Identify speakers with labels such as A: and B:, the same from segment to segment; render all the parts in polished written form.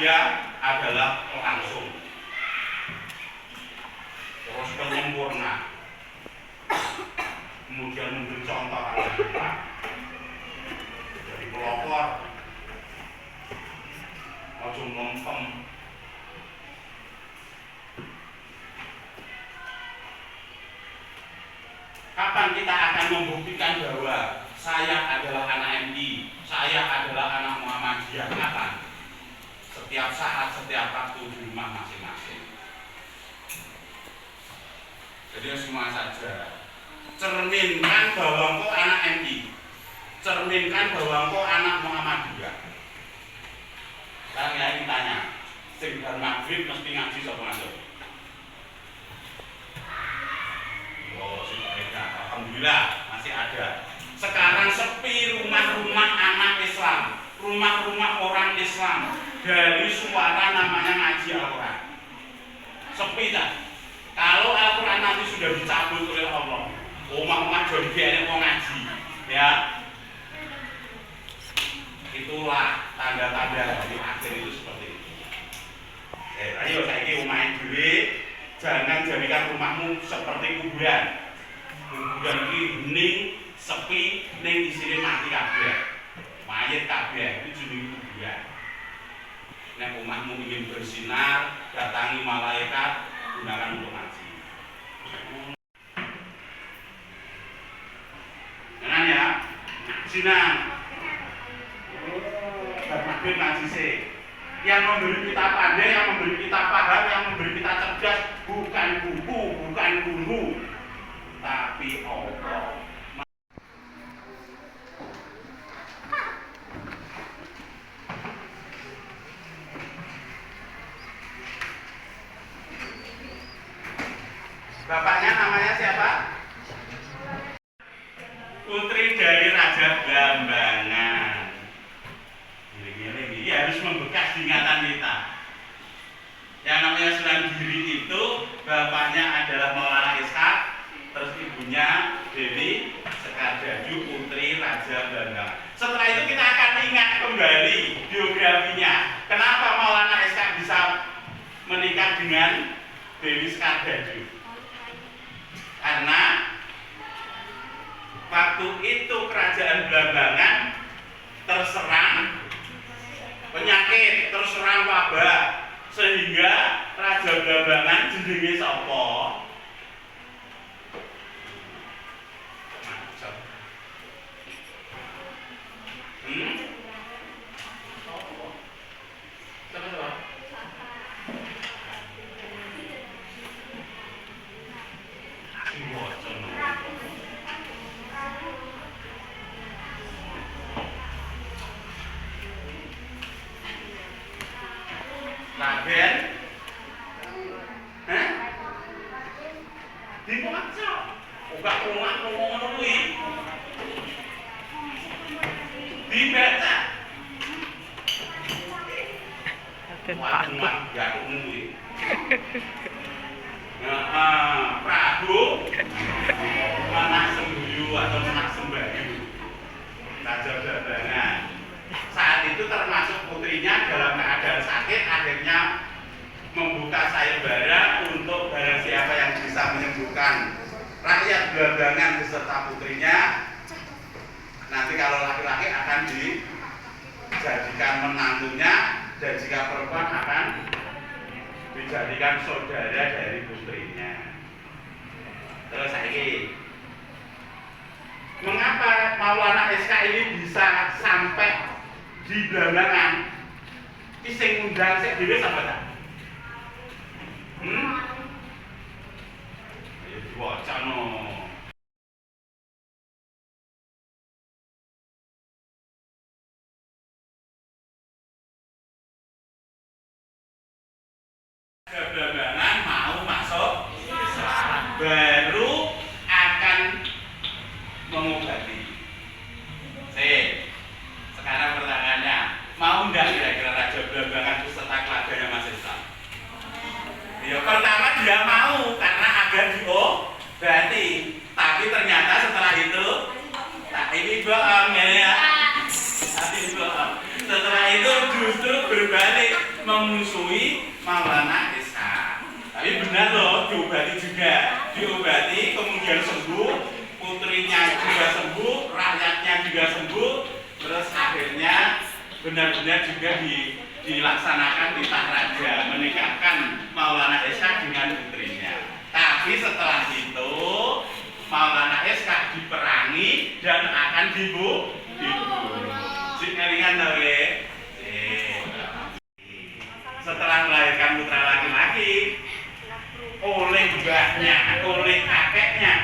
A: dia adalah langsung, terus penyempurna, kemudian memberi contoh pada kita dari pelopor, ojo ngempem. Kapan kita akan membuktikan bahwa saya adalah anak MI, saya adalah anak Muhammadiyah? Kapan? Setiap saat, setiap waktu di rumah masing-masing. Jadi semua saja. Cerminkan bahwa engkau anak MI, cerminkan bahwa engkau anak Muhammadiyah. Sekarang ya ditanya, sing bar maghrib mesti ngaji sapa masuk? Oh, sudah ada. Alhamdulillah masih ada. Sekarang sepi rumah-rumah anak Islam, rumah-rumah orang Islam dari suara namanya ngaji Al-Quran. Sepi tak? Kalau Al-Quran nanti sudah dicabut oleh Allah, omah-omah jadi biarin mau ngaji, ya. Itulah tanda-tanda di akhir itu seperti itu. Ayo saiki omahe dhewe, jangan jadikan rumahmu seperti kuburan. Kuburan iki hening, sepi, ning isine mati kabeh. Mayit kabeh itu jenenge kuburan. Nek omahmu ingin bersinar, datangi malaikat, gunakan untuk ngaji. Jangan ya, sinar. Bermakna ngaji sih. Yang memberi kita pandai, yang memberi kita paham, yang memberi kita cerdas, bukan buku, bukan guru, tapi Allah. Bapaknya namanya siapa? Putri dari Raja Blambangan. Ini harus membekas di ingatan kita. Yang namanya Sunan Giri itu bapaknya adalah Maulana Ishak, terus ibunya Dewi Sekardaju, Putri Raja Blambangan. Setelah itu kita akan ingat kembali biografinya. Kenapa Maulana Ishak bisa menikah dengan Dewi Sekardaju? Karena waktu itu kerajaan Blambangan terserang penyakit, terserang wabah, sehingga Raja Blambangan jenenge sapa? Raden, di Purwaca, enggak rumah ngono kuwi. Dibaca. Waduh, ya kuwi. Prabu Manah Sembuyu atau Manah Sembayu, Raja Blambangan. Saat itu termasuk putrinya dalam keadaan sakit, akhirnya membuka sayembara untuk barang siapa yang bisa menyembuhkan rakyat Blambangan beserta putrinya. Nanti kalau laki-laki akan dijadikan menantunya, dan jika perempuan akan dijadikan saudara dari putrinya. Terus lagi, mengapa Maulana SK ini bisa sampai di Blambangan? Ki sing ngundang sik dhewe sapa ta? Ya diwacana. Blambangan mau masuk Islam, baru akan mengobati. Sekarang pertanyaannya, mau enggak kira-kira Raja Blambangan beserta keluarganya masuk Islam? Ya pertama dia mau karena agar diobati, tapi ternyata setelah itu, ini bohong ya. Tapi bohong. Setelah itu justru berbalik memusuhi Maulana Ishak. Tapi benar loh, diobati juga, diobati kemudian sembuh, putrinya juga sembuh, rakyatnya juga sembuh, terus akhirnya benar-benar juga dilaksanakan titah raja menikahkan Maulana Ishak dengan putrinya. Tapi setelah itu Maulana Ishak diperangi dan akan dibunuh. Si kelingan tawe. Setelah melahirkan putra laki-laki oleh mbahnya, oleh kakeknya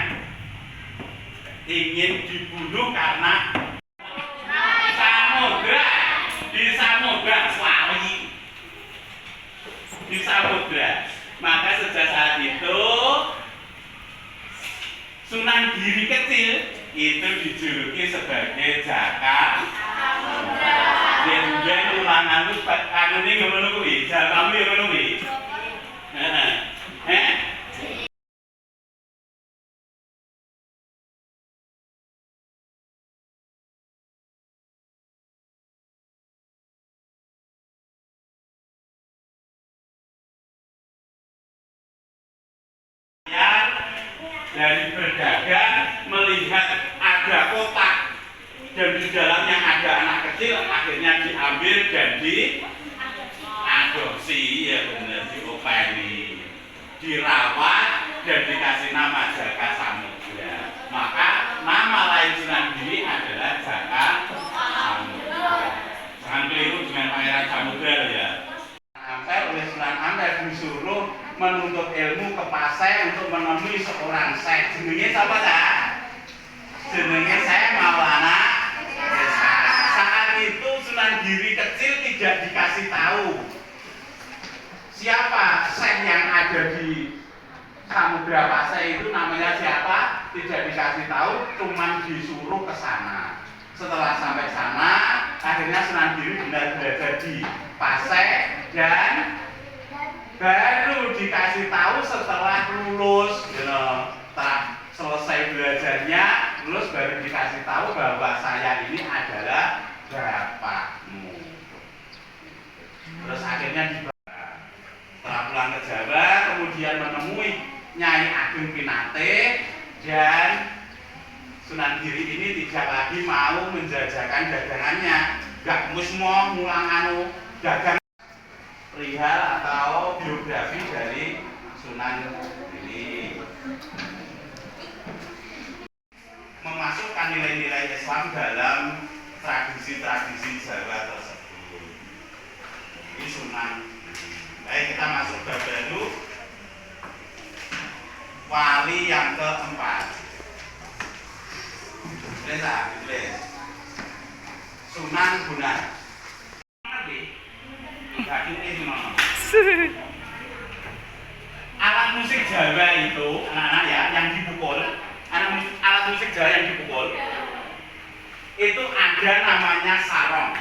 A: ingin dibunuh karena samudra, di samudra Slawi, di samudra. Maka sejak saat itu Sunan Giri kecil itu dijuluki sebagai Jaka dan ulangan itu anu ini ngono kuwi, jakamu ya ngono kuwi. Dari berdagang melihat ada kotak dan di dalamnya ada anak kecil, akhirnya diambil dan diadopsi, ya benar, diopeni, dirawat dan dikasih nama Jaka Samudra. Maka nama lain Sunan Giri adalah Jaka Samudra. Jangan keliru dengan Pangeran Samudra ya. Ampel oleh Sunan Ampel disuruh menuntut ilmu ke Pasai untuk menemui seorang syekh. Jenenge siapa dah? Jenenge Syekh Maulana Ishak. Saat itu Sunan Giri kecil tidak dikasih tahu siapa syekh yang ada di Samudra Pasai itu namanya siapa, tidak dikasih tahu, cuman disuruh ke sana. Setelah sampai sana, akhirnya Sunan Giri benar-benar jadi Pasai dan baru dikasih tahu setelah lulus, setelah selesai belajarnya, lulus baru dikasih tahu bahwa saya ini adalah bapakmu. Terus akhirnya setelah pulang ke Jawa, kemudian menemui Nyai Ageng Pinate dan Sunan Giri ini tidak lagi mau menjajakan dagangannya, gak musmo ngulang anu dagang. Perihal atau biografi dari Sunan ini memasukkan nilai-nilai Islam dalam tradisi-tradisi Jawa tersebut. Ini Sunan. Baik, kita masuk ke baru wali yang keempat. Tulis. Sunan Bonang. Alat musik Jawa itu, anak-anak ya, yang dipukul, alat musik Jawa yang dipukul itu ada namanya sarong.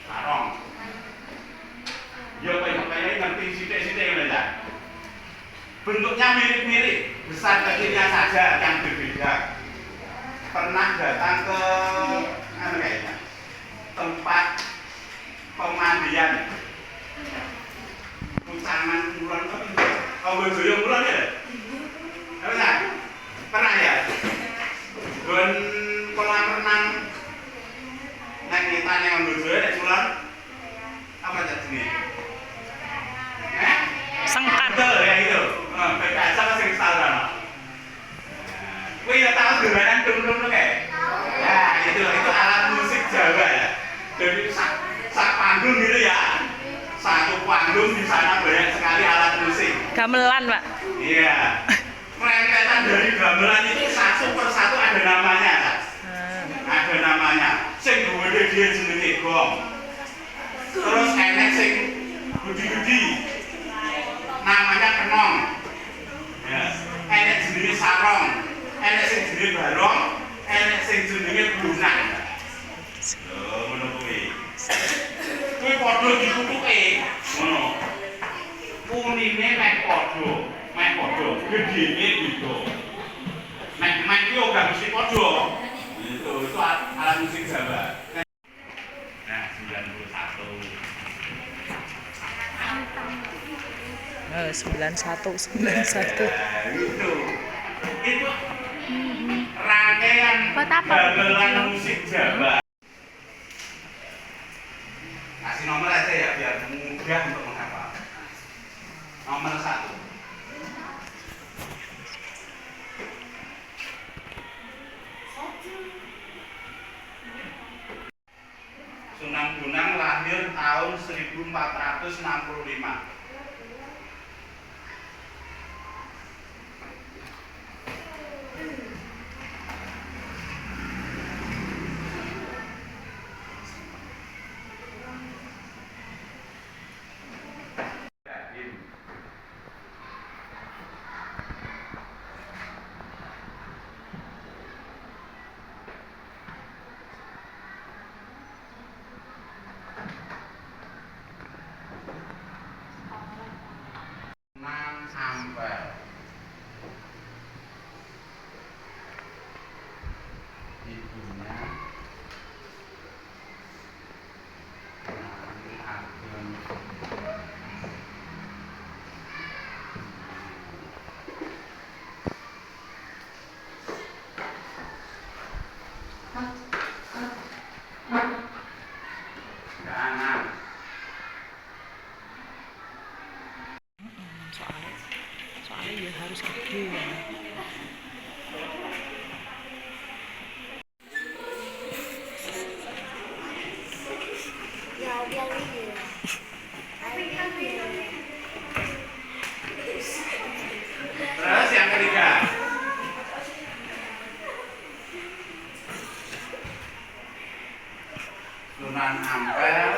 A: Sarong. Ya kayak ngerti sidik-sidik ya. Bentuknya mirip-mirip, besar kecilnya saja yang berbeda. Pernah datang ke tempat pemandian Kucangan Kulon, Bojoyo Kulon ya? Pernah ya? Gon kolam renang nang ngetan yang Bojoyo nek Kulon apa jenis?
B: Sengkat.
A: Ya itu. BKS sama sing salah. Kowe ya tahu dolanan dum-dum kayak? Ya, itu alat musik Jawa ya. Jadi sak panggung gitu ya, satu panggung di sana banyak sekali alat musik.
B: Gamelan, Pak.
A: Iya. Rentetan dari gamelan itu satu persatu ada namanya. Ada namanya. Sing gede dia jenenge gong. Terus enek sing gudi-gudi. Namanya kenong. Ya. Enek jenenge sarong. Enek sing jenenge barong. Enek sing jenenge bunang. Ngono kuwi. Kuwi padha dikukuke, ngono. Unine mek padha, gedene beda. Mek iki ora mesti padha. Itu alat musik Jawa. Nah, 91.
B: 9191.
A: Itu rangkaian gamelan musik Jawa. Kasih nomor aja ya biar mudah untuk menghafal. Nomor 1. Sunan Bonang lahir tahun 1465. Ampel. Ibunya Nani Ageng. Jangan.
B: Soalnya ya harus gede ya.
A: Terus yang ketiga. Sunan Ampel.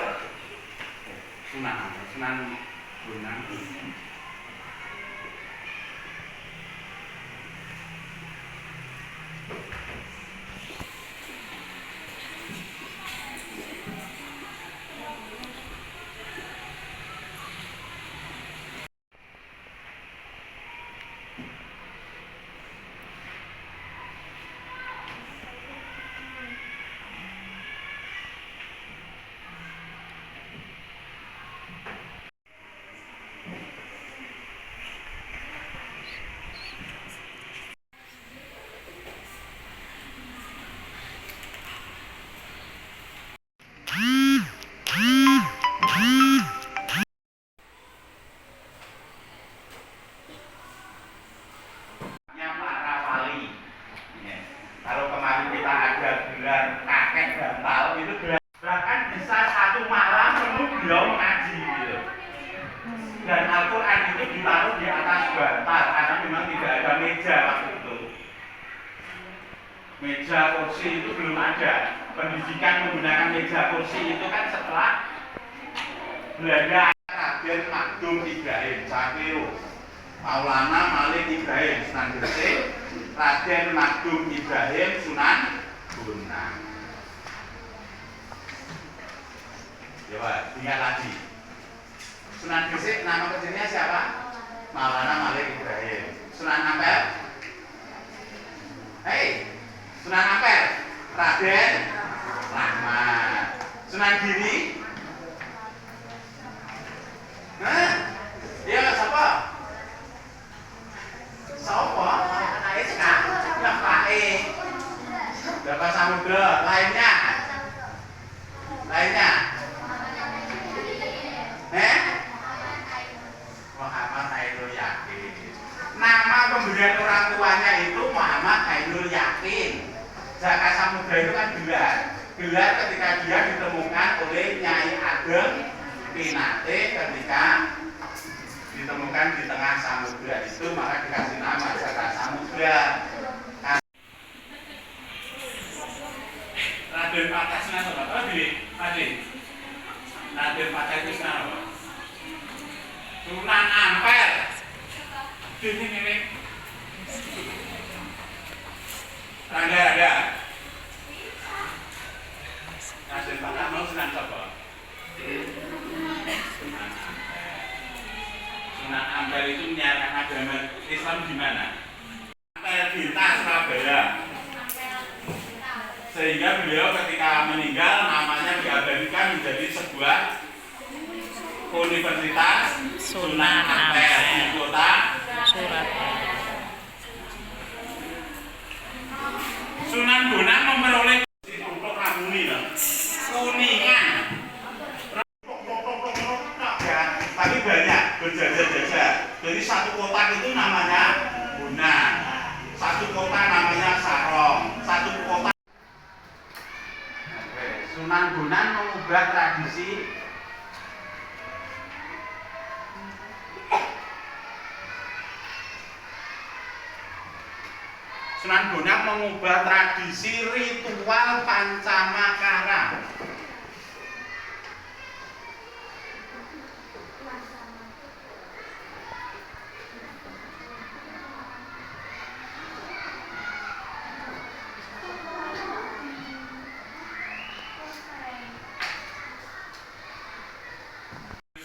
A: Sunan Bonang. Kalau kemarin kita ada gelar kakek bantal itu gelar, bahkan bisa satu malam penuh beliau mengaji gitu. Dan Al-Quran itu ditaruh di atas bantal karena memang tidak ada meja waktu itu. Meja kursi itu belum ada. Pendidikan menggunakan meja kursi itu kan setelah Belanda. Raden Magdum Ibrahim Sakiru, Maulana Malik Ibrahim Sunan Gresik, Raden Magdum Ibrahim Sunan Bonang. Coba ingat lagi. Sunan Gresik nama kecilnya siapa? Maulana Malik Ibrahim. Sunan Ampel? Hei, Sunan Ampel, Raden Rahmat. Sunan Giri? Hah? Dia siapa? Siapa? Anaknya sekarang yang lain. Bapak Samudra, lainnya? Lainnya? Muhammad Ainul Yakin. Nama pemberian orang tuanya itu Muhammad Ainul Yakin. Jaka Samudra itu kan gelar. Gelar ketika dia ditemukan oleh Nyai Ageng Pinate ketika ditemukan di tengah samudra itu, maka dikasih nama Jaka Samudra. Raden Patah Sunan apa? Raden Patah itu Sunan apa? Sunan Ampel. Ini. Ada. Raden Patah mau Sunan apa? Sunan Ampel itu menyiarkan agama Islam di mana? Ampel Binta Surabaya. Sehingga beliau ketika meninggal namanya diabadikan menjadi sebuah universitas
B: Sunan Ampel
A: di kota
B: Surabaya.
A: Sunan Bonang memperoleh untuk Ramuni loh. Kuningan. Tapi banyak berjajar-jajar. Jadi satu kota itu namanya Bonang, satu kota namanya Sarong, satu kota. Sunan Bonang mengubah tradisi Sunan Bonang mengubah tradisi ritual Pancamakara.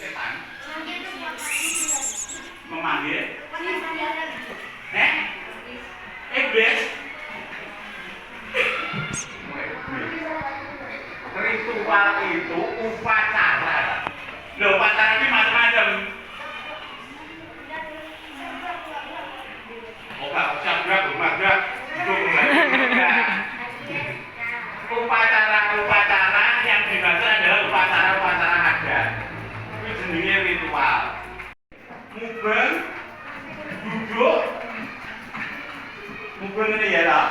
A: Setan memanggil iblis. Ritual itu upacara. Loh, upacara ini macam-macam. Upacara yang dimaksud adalah upacara adat. Itu jenenge ritual. Mubeng, duduk, mubeng ini ya loh.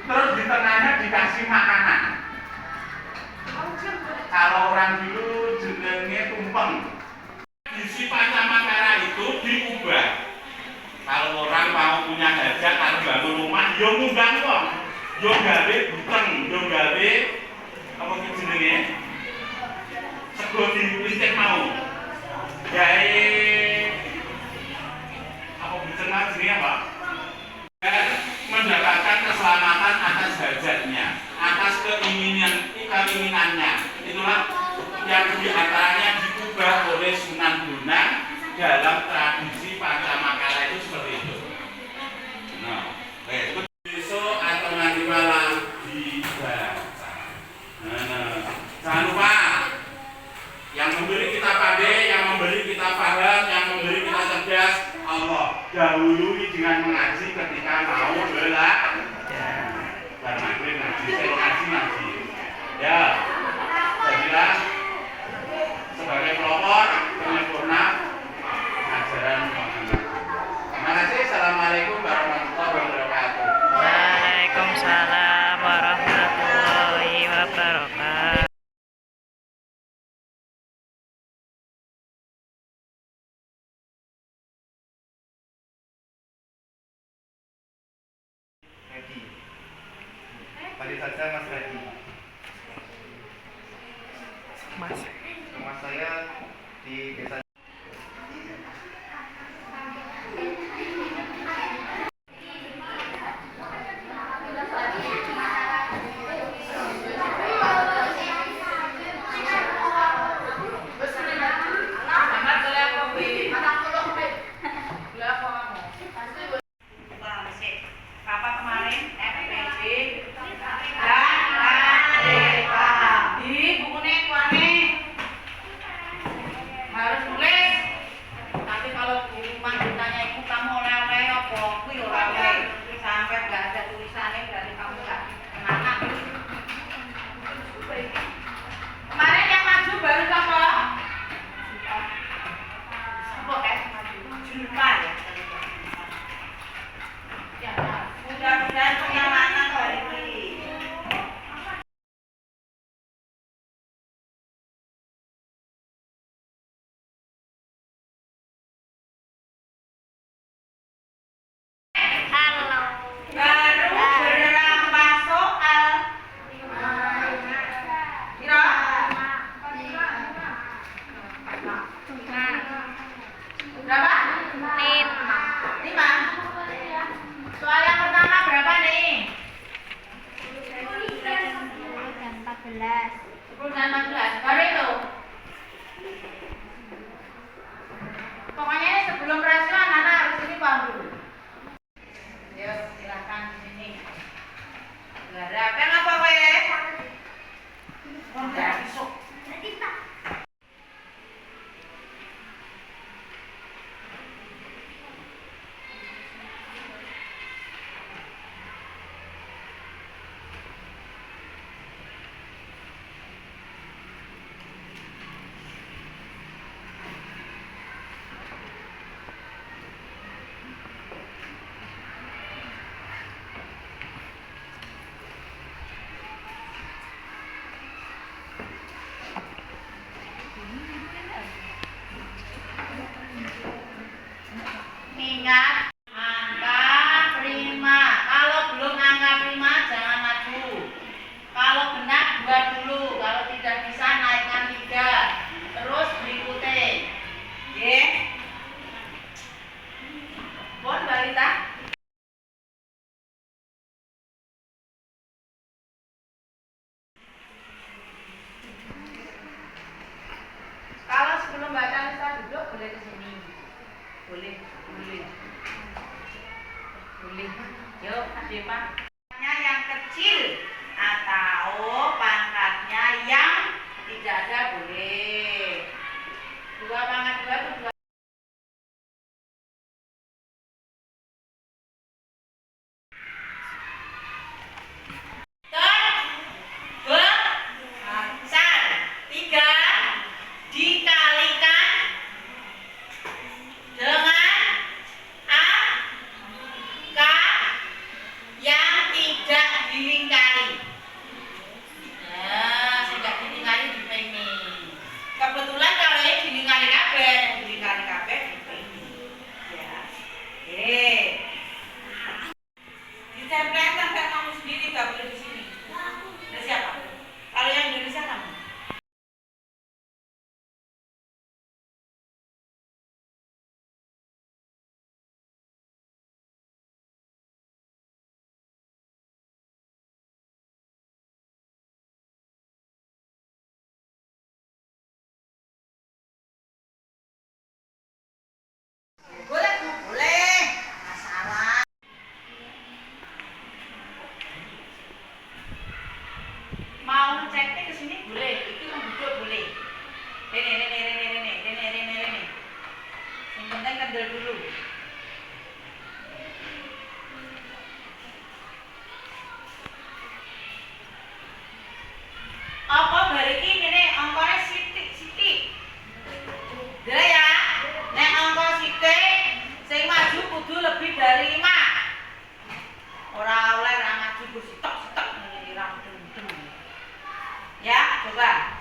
A: Terus di tengahnya dikasih makanan. Kalau orang dulu jenenge tumpeng. Tradisi Pancamakara itu diubah. Kalau orang mau punya hajat, kalau bangun rumah, yo ngundang wong, yo gawe buteng, yo gawe apa itu jenenge? Sego dilincik mau. Gawe apa buteng jenenge apa? Mendapatkan keselamatan atas hajatnya, atas keinginannya. Itulah yang diantaranya diubah oleh Sunan Bonang dalam tradisi Pancamakara itu seperti itu. Nah, besok atau nanti malam dibaca. Jangan lupa yang memberi kita pandai, yang memberi kita paham, yang memberi kita cerdas, Allah. Dahului dengan mengaji ketika mau belajar. Dan maghrib ngaji, saya ngaji. Ya, jadilah sebagai pelopor penyempurna ajaran Muhammad. Terima kasih. Assalamualaikum warahmatullahi wabarakatuh.
B: Waalaikumsalam warahmatullahi wabarakatuh.
C: Panggil saja Mas Redi.
B: Mas.
C: Rumah saya di desa.
D: Rapat kemarin FPD di bukunya kuane harus nulis. Tapi kalau di rumah ditanya ibu kamu oleh-oleh apa, aku ya oleh sampai nggak ada tulisannya berarti kamu nggak anak. Kemarin yang maju baru siapa? Apa maju? Julpa ya. Ya, mudah-mudahan pengalaman hari ini. Baru berapa soal? Kira? Berapa? 5. Soal yang pertama berapa nih? 10 dan 14. Baru itu. Pokoknya sebelum rasio anak-anak harus ini paham dulu. Yuk, silakan di sini. Garapan apa kowe? Wong gak iso. chatnya ke sini boleh, itu membujuk boleh. Rene. Yang penting kendel dulu. Apa bariki ngene angkane sithik. Dene ya. Nek angka sithik sing maju kudu lebih dari 5. Ora oleh ra maju ku sitok ngene ra mudeng. Ya, coba.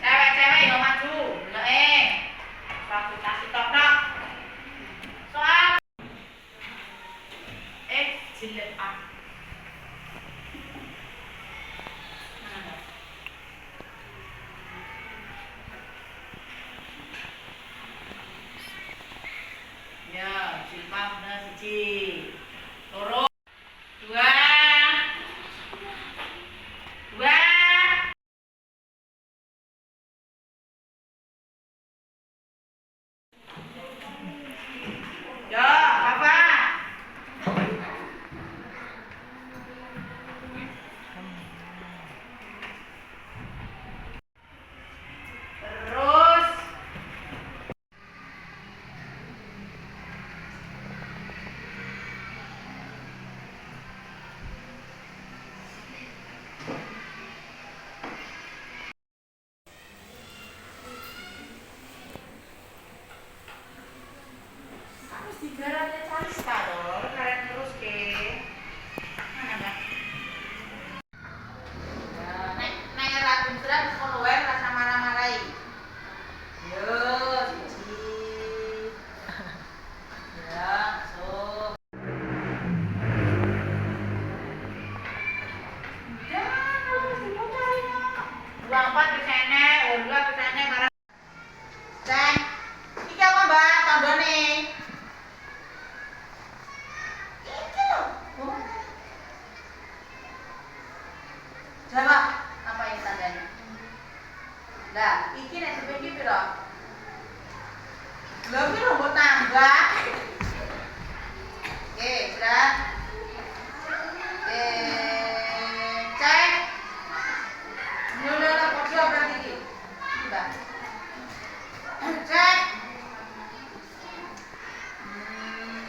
D: Cewek-cewek yang maju, fakultasi tok. Soal jilid A. Ya, jilid A bener siji. Loro. 2. Ya, apa? Terus harus digarapnya cari dong, kalian terus ke mana mbak? Nek ragun serang sekolah wae rasa marah-marahi. Yo, siji. Ya, so. Jangan harus dipucarin. 24 kesana, 22 kesana marah. Ceng, iki apa mbak? Tandone. Jawab, apa yang tandanya? Lah, iki nek sampe iki piro? Lha piro mbok tambah? Oke, sudah. Cek. Nyono padha berarti iki. Mbak. Cek.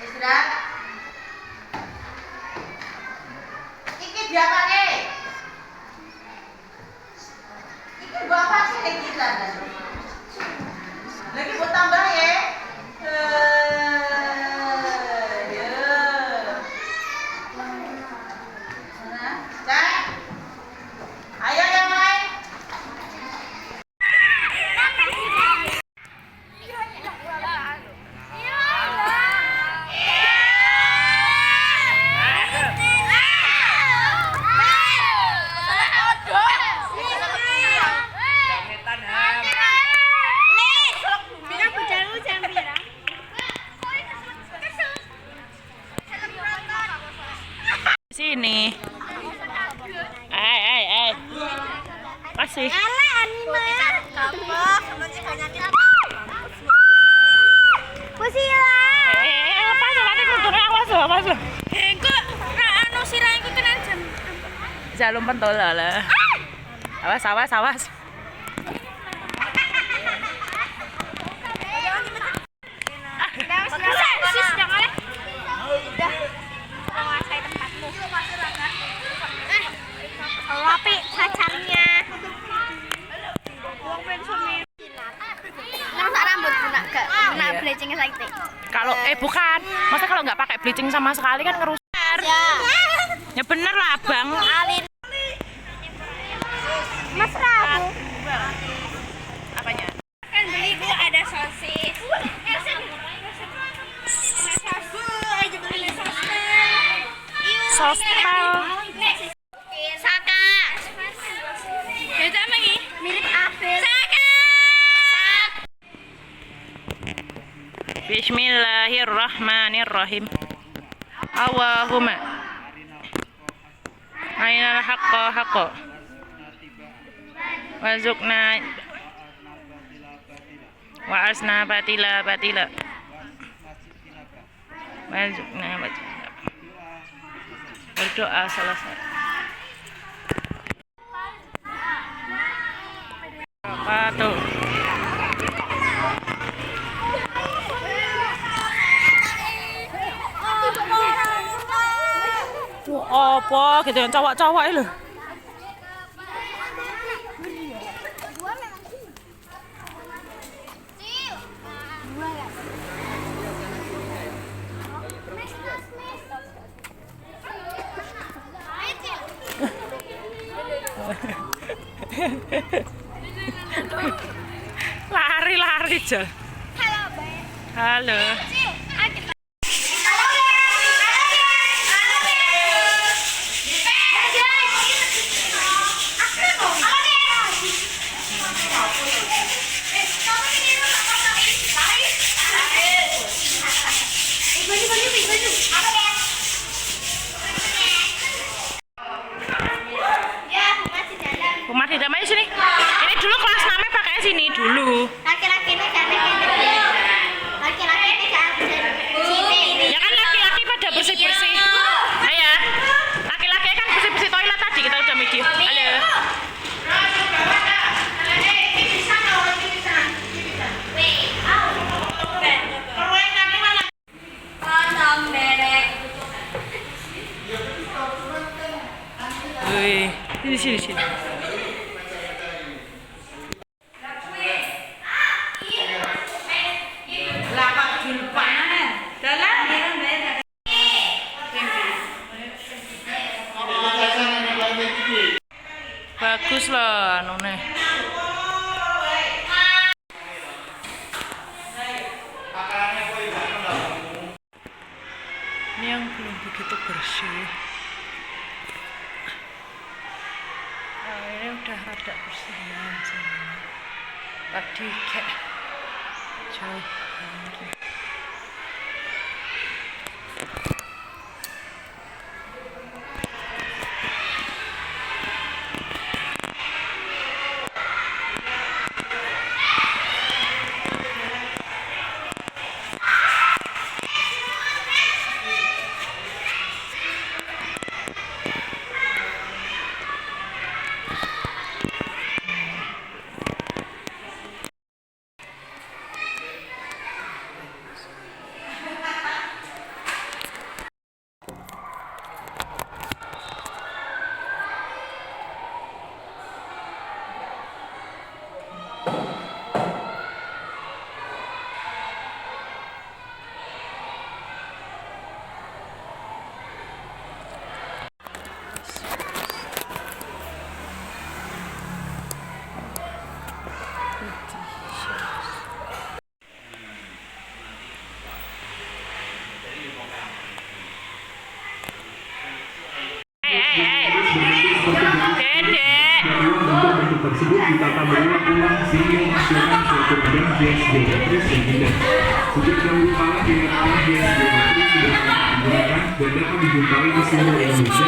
D: Istirahat. Iki diapake? Bapak sih kita lagi buat tambah ya. Cek. Ayo yang lain.
B: pentul lah. Awas, awas, awas.
E: Tapi pacarnya nggak rambut nak gak nak bleaching sakit.
B: Kalau bukan, masa kalau nggak pakai bleaching sama sekali kan ngerusak. Ya bener lah bang.
E: Alin Mas Rabu
B: Apanya?
E: kan beli gua ada sosis.
B: Sostel.
E: Saka. Beda lagi. Mirip Apel. Saka.
B: Bismillahirrahmanirrahim. Allahumma arinal haqqa haqqa warzuqna wa asna batila batila warzuqna batila. Berdoa selesai. Apa tuh? Apa gitu yang cowok-cowok itu? Lari-lari aja. Halo. Rumah di dalamnya sini. Ini dulu kelas 6 pakai sini dulu.
E: Laki-laki ini jangan laki-laki ini jangan sini.
B: Ya kan laki-laki pada bersih-bersih. Ayo. Laki-laki kan bersih-bersih toilet tadi kita udah video. Halo. Wih, sini. Bagus lah nune. Ini yang belum begitu bersih. Nah, ini udah rada bersih ya. Tadi kayak jauh banget.
F: Tersebut ditata berulang-ulang sehingga menghasilkan suatu bidang gas geometris yang indah. Sejak dahulu kala dikenal gas geometris sudah sangat digunakan dan dapat dijumpai di seluruh Indonesia.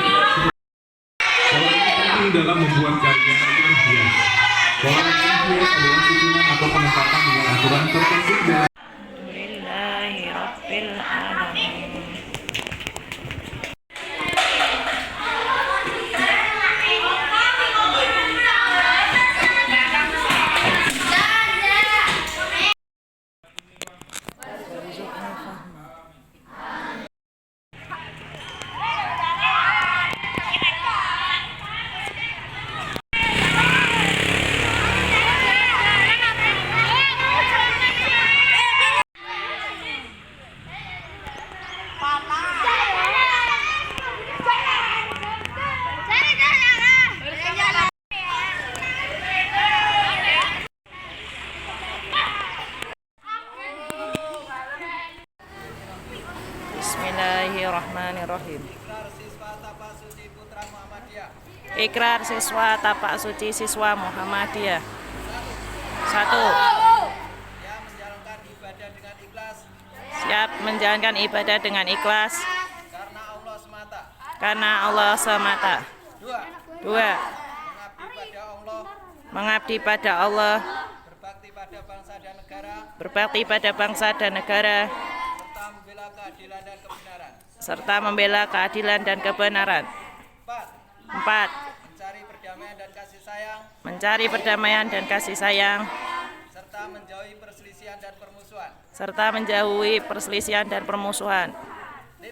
F: Pola ini penting dalam membuat karya-karya hias. Pola hias adalah susunan atau penempatan dengan aturan tertentu dalam
B: Alhamdulillahirabbil alamin. Bismillahirrahmanirrahim.
C: Ikrar siswa Tapak Suci Putra Muhammadiyah.
B: Ikrar siswa Tapak Suci siswa Muhammadiyah. 1.
C: Yang menjalankan ibadah dengan ikhlas
B: Siap menjalankan ibadah dengan ikhlas
C: karena Allah semata.
B: karena Allah semata.
C: 2.
B: 2.
C: Mengabdi pada Allah,
B: Mengabdi pada Allah,
C: berbakti pada bangsa dan negara,
B: berbakti pada bangsa dan negara,
C: serta membela keadilan dan kebenaran.
B: serta membela keadilan dan kebenaran.
C: 4.
B: 4.
C: Mencari perdamaian dan kasih sayang,
B: Mencari perdamaian dan kasih sayang,
C: serta menjauhi perselisihan dan permusuhan.
B: serta menjauhi perselisihan dan permusuhan.
C: 5.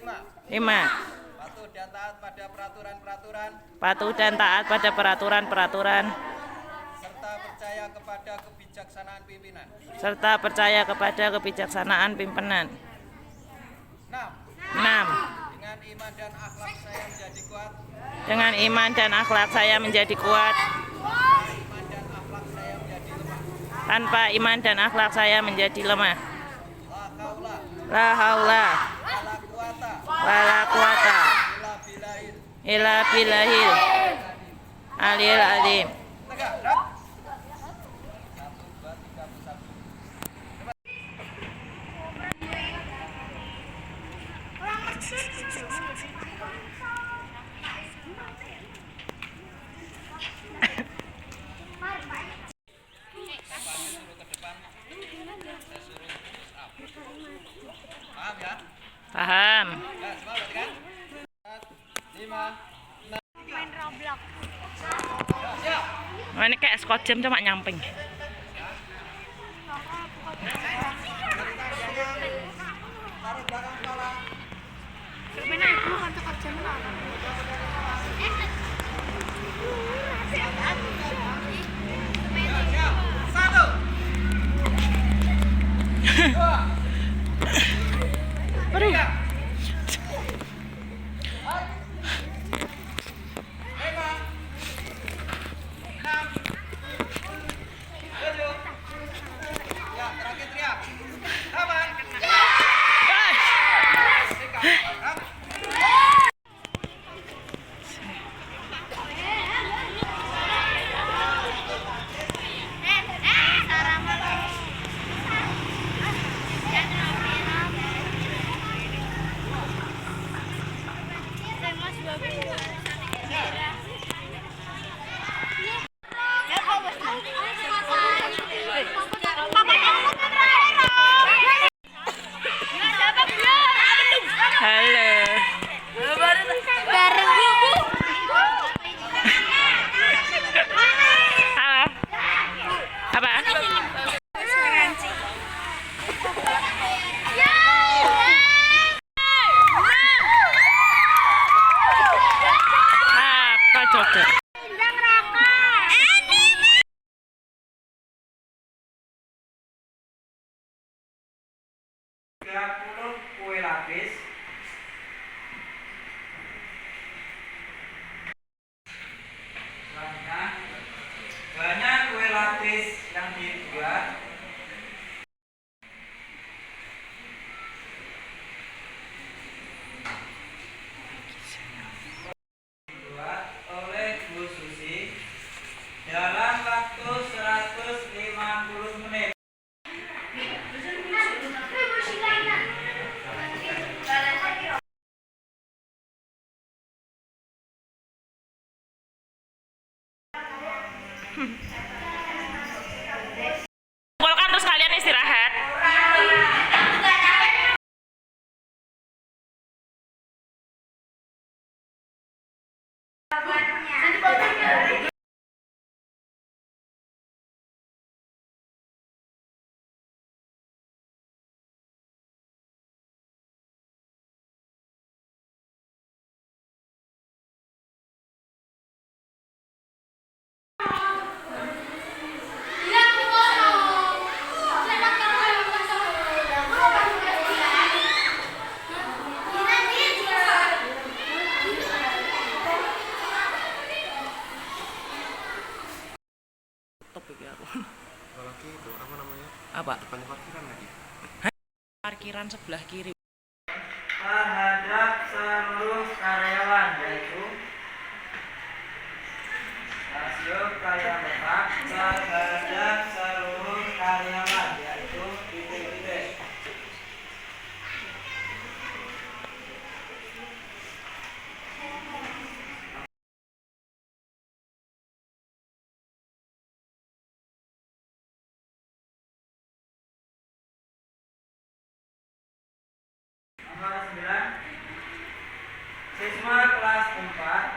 B: 5.
C: Patuh dan taat pada peraturan-peraturan,
B: Patuh dan taat pada peraturan-peraturan,
C: serta percaya kepada kebijaksanaan pimpinan.
B: serta percaya kepada kebijaksanaan pimpinan.
C: 6.
B: 6.
C: Dengan iman dan akhlak saya menjadi kuat,
B: Dengan iman dan akhlak saya menjadi kuat,
C: iman dan akhlak saya menjadi lemah.
B: tanpa iman dan akhlak saya menjadi lemah.
C: La haula,
B: La haula
C: wala quwata,
B: wala quwata
C: illa billahil
B: illa billahil aliyil azim.
C: tegak, gerak. 1, 2, 3, 1. Paham ya?
B: Paham?
C: Ya, semua berarti kan? 5. Siap.
B: Nah, ini kayak skojem cuma nyamping.
C: Taruh belakang kepala. Siap. 1. 2.
B: Aduh.
C: 5. 6. 7. Ya, terakhir teriak. 8.
B: Halo. Apa? Apa? Apa coba?
C: 30 kue lapis. Selanjutnya, banyak kue lapis yang dibuat oleh Bu Susi dalam waktu 150 menit.
B: Kumpulkan terus kalian istirahat.
G: Lagi itu apa namanya?
B: Apa?
G: Depannya parkiran lagi.
B: Parkiran sebelah kiri.
C: Ahad seluruh karyawan, yaitu rasio karyawan tetap terhadap seluruh karyawan, yaitu titik-titik. Nomor 9, siswa kelas 4.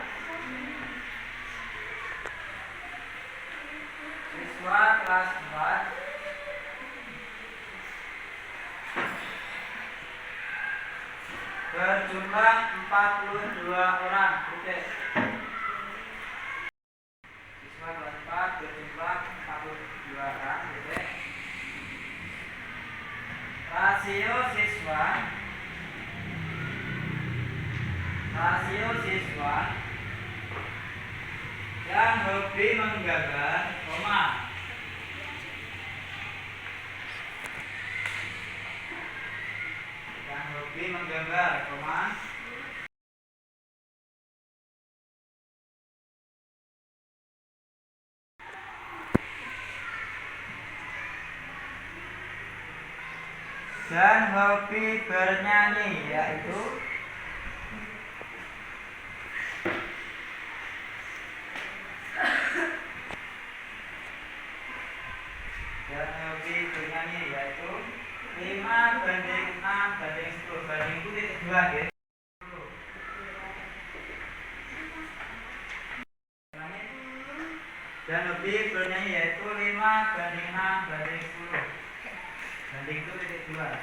C: Siswa kelas 4 berjumlah 42 orang. Titik. Siswa kelas 4 berjumlah 42 orang. Titik. Rasio siswa yang hobi menggambar, koma. Yang hobi menggambar, koma. Dan hobi bernyanyi, yaitu dan hobi bernyanyi, yaitu 5:6:10. Banding itu titik 2 ya. Dan hobi bernyanyi yaitu 5:6:10. Banding itu titik 2.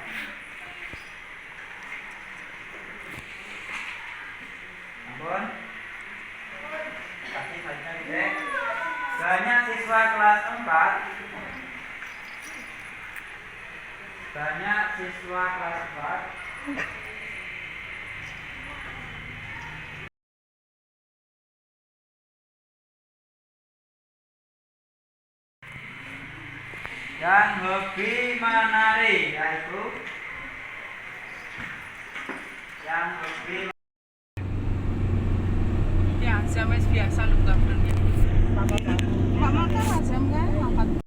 C: Ampun. Kasih saja titik. Banyak siswa kelas 4. Banyak siswa kelas 4 dan hobi menari, yaitu yang hobi
B: Ya, jam biasa lu gambarnya. Mak makan lah jam kan? Makan.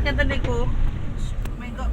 D: ngeten niku. Mengko